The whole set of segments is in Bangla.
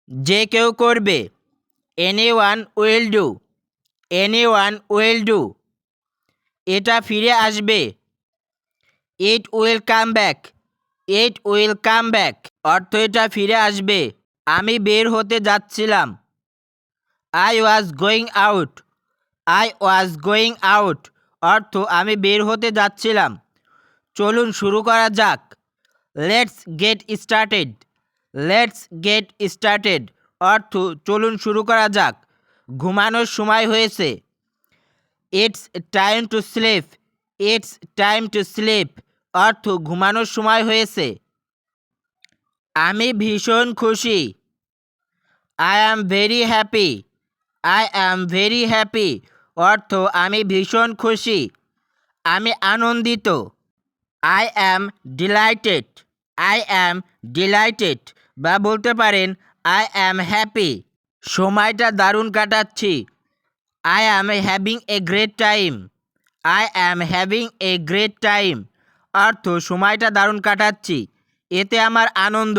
যে কেউ করবে। Anyone will do, anyone will do. এটা ফিরে আসবে। It will come back, it will come back. অর্থ এটা ফিরে আসবে। আমি বের হতে যাচ্ছিলাম। I was going out, I was going out. অর্থ আমি বের হতে যাচ্ছিলাম। চলুন শুরু করা যাক। Let's get started, let's get started. অর্থ চলুন শুরু করা যাক। ঘুমানোর সময় হয়েছে। It's time to sleep, it's time to sleep. অর্থ ঘুমানোর সময় হয়েছে। আমি ভীষণ খুশি। I am very happy, I am very happy. অর্থ আমি ভীষণ খুশি। আমি আনন্দিত। I am delighted, I am delighted. বা বলতে পারেন আই অ্যাম হ্যাপি। সময়টা দারুণ কাটাচ্ছি। I am having a great time, I am having a great time. অর্থ সময়টা দারুণ কাটাচ্ছি, এতে আমার আনন্দ।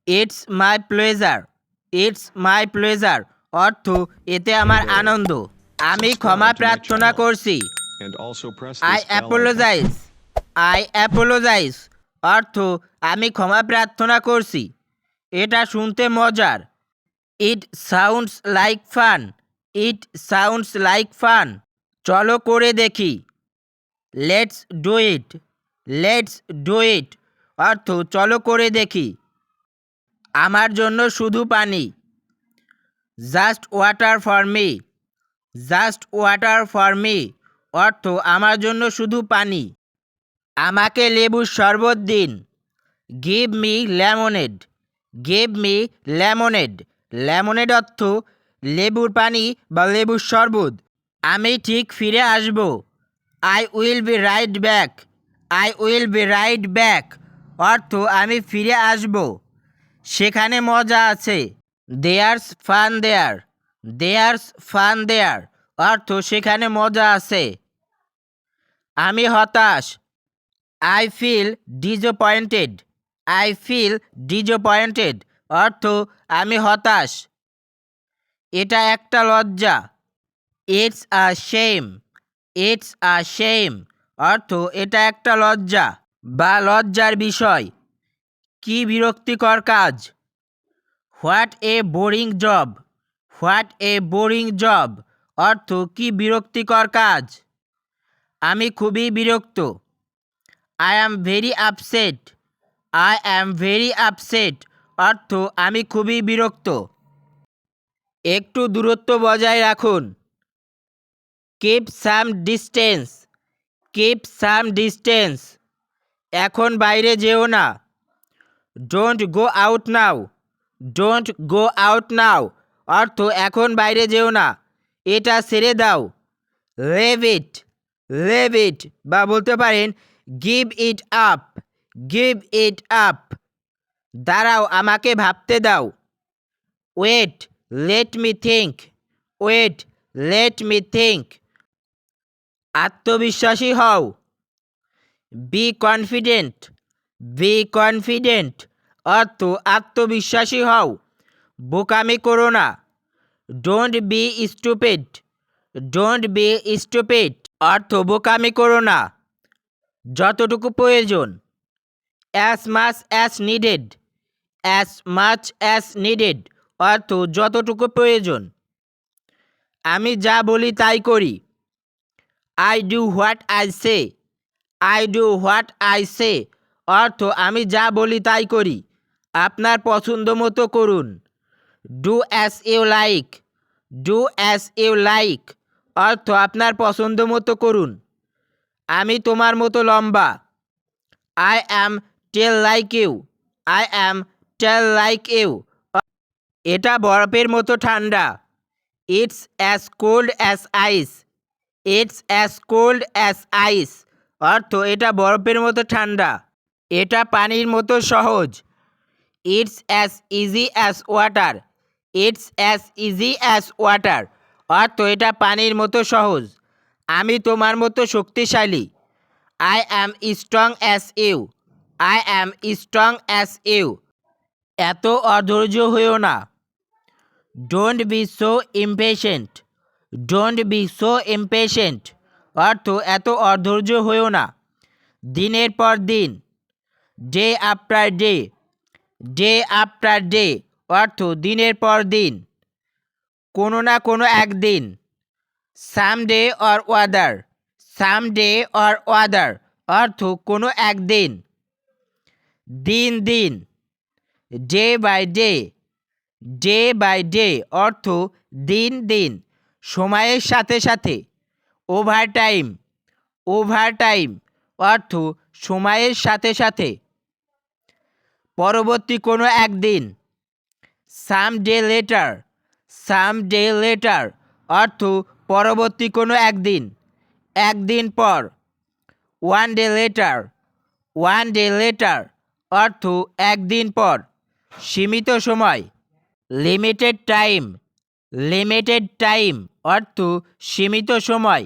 It's my pleasure, it's my pleasure. অর্থ এতে আমার আনন্দ। আমি ক্ষমা প্রার্থনা করছি। I apologise, I apologize. অর্থ আমি ক্ষমা প্রার্থনা করছি। এটা শুনতে মজার। It sounds like fun, it sounds like fun. চলো করে দেখি। Let's do it, let's do it. অর্থ চলো করে দেখি। আমার জন্য শুধু পানি। Just water for me, just water for me. অর্থ আমার জন্য শুধু পানি। আমাকে লেবুর শরবত দিন। Give me lemonade, give me lemonade. Lemonade অর্থ লেবুর পানি বা লেবুর শরবত। আমি ঠিক ফিরে আসব। I will be right back, I will be right back. অর্থ আমি ফিরে আসব। সেখানে মজা আছে। There's fun there, there's fun there. অর্থ সেখানে মজা আছে। আমি হতাশ। I feel disappointed, I feel disappointed. অর্থ আমি হতাশ। এটা একটা লজ্জা। It's a shame, it's a shame. অর্থ এটা একটা লজ্জা বা লজ্জার বিষয়। কি বিরক্তিকর কাজ। What a boring job, what a boring job. অর্থ কি বিরক্তিকর কাজ। আমি খুবই বিরক্ত। I am very upset, I am very upset. অর্থ আমি খুবই বিরক্ত। একটু দূরত্ব বজায় রাখুন। Keep some distance, keep some distance. এখন বাইরে যেও না। Don't go out now, don't go out now. অর্থ এখন বাইরে যেও না, এটা ছেড়ে দাও। Leave it, leave it. বা বলতে পারেন give it up, give it up. দাঁড়াও আমাকে ভাবতে দাও। Wait let me think, wait let me think. আত্মবিশ্বাসী হও। Be confident, be confident. অর্থ আত্মবিশ্বাসী হও। বোকামি করো না। Don't be stupid, don't be stupid. অর্থ বোকামি করো না। যতটুকু প্রয়োজন। As much as needed, as much as needed. অর্থ যতটুকু প্রয়োজন। আমি যা বলি তাই করি। I do what I say, I do what I say. অর্থ আমি যা বলি তাই করি। আপনার পছন্দ মতো করুন। Do as you like, do as you like. অর্থ আপনার পছন্দ মতো করুন। আমি তোমার মতো লম্বা। I am tall like you, I am tall like you. এটা বরফের মতো ঠান্ডা। It's as cold as ice, it's as cold as ice. অর্থ এটা বরফের মতো ঠান্ডা। এটা পানির মতো সহজ। It's as easy as water, it's as easy as water. অর্থ এটা পানির মতো সহজ। আমি তোমার মতো শক্তিশালী। I am strong as you, I am strong as you. এত অধৈর্য হইও না। Don't be so impatient, don't be so impatient অর্থ এত অধৈর্য হয়েও না। দিনের পর দিন, day after day, day after day অর্থ দিনের পর দিন, কোনো না কোনো একদিন। Someday or whether, someday or whether অর্থ কোনো একদিন। দিন দিন, day by day, day by day অর্থ দিন দিন, সময়ের সাথে সাথে। ওভার টাইম, ওভার টাইম অর্থ সময়ের সাথে সাথে। পরবর্তী কোনো একদিন, সাম ডে লেটার, সাম ডে লেটার অর্থ পরবর্তী কোনো একদিন, একদিন পর। One day letter, one day letter অর্থ একদিন পর। সীমিত সময়, লিমিটেড টাইম, লিমিটেড টাইম অর্থ সীমিত সময়।